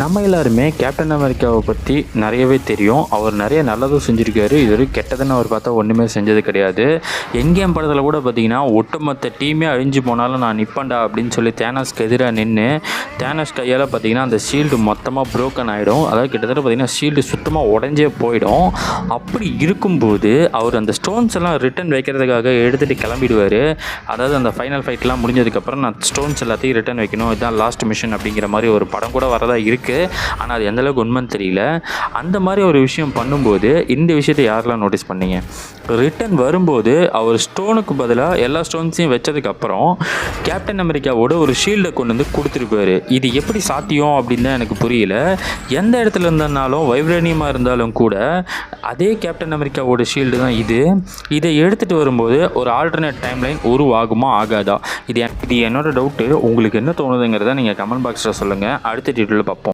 நம்ம எல்லாருமே கேப்டன் அமெரிக்காவை பற்றி நிறையவே தெரியும். அவர் நிறைய நல்லதும் செஞ்சுருக்காரு. இது கெட்டதுன்னு அவர் பார்த்தா ஒன்றுமே செஞ்சது கிடையாது. எங்கேயும் படத்தில் கூட பார்த்தீங்கன்னா ஒட்டுமொத்த டீமே அழிஞ்சு போனாலும் நான் நிற்பேன்டா அப்படின்னு சொல்லி தேனோஸ்க்கு எதிராக நின்று தேனோஸ் கையால் பார்த்தீங்கன்னா அந்த ஷீல்டு மொத்தமாக ப்ரோக்கன் ஆகிடும். அதாவது கிட்டத்தட்ட பார்த்தீங்கன்னா ஷீல்டு சுத்தமாக உடஞ்சே போயிடும். அப்படி இருக்கும்போது அவர் அந்த ஸ்டோன்ஸ் எல்லாம் ரிட்டன் வைக்கிறதுக்காக எடுத்துகிட்டு கிளம்பிடுவார். அதாவது அந்த ஃபைனல் ஃபைட்லாம் முடிஞ்சதுக்கப்புறம் நான் ஸ்டோன்ஸ் எல்லாத்தையும் ரிட்டன் வைக்கணும், இதுதான் லாஸ்ட் மிஷன் அப்படிங்கிற மாதிரி ஒரு படம் கூட வரதா இருக்குது. ஆனால் அது எந்தளவுக்கு உண்மைன்னு தெரியல. அந்த மாதிரி ஒரு விஷயம் பண்ணும்போது இந்த விஷயத்தை யாரெல்லாம் நோட்டீஸ் பண்ணீங்க? ரிட்டன் வரும்போது அவர் ஸ்டோனுக்கு பதிலாக எல்லா ஸ்டோன்ஸையும் வச்சதுக்கப்புறம் கேப்டன் அமெரிக்காவோட ஒரு ஷீல்டை கொண்டு வந்து கொடுத்துருப்பாரு. இது எப்படி சாத்தியம் அப்படின்னு தான் எனக்கு புரியல. எந்த இடத்துல இருந்தனாலும் வைப்ரேனியமாக இருந்தாலும் கூட அதே கேப்டன் அமெரிக்காவோட ஷீல்டு தான் இது. இதை எடுத்துகிட்டு வரும்போது ஒரு ஆல்டர்னேட் டைம்லைன் உருவாகுமா ஆகாதா? இது என்னோட டவுட்டு. உங்களுக்கு என்ன தோணுதுங்கிறத நீங்கள் கமெண்ட் பாக்ஸில் சொல்லுங்கள். அடுத்த டீட்டெயிலில் பார்ப்போம்.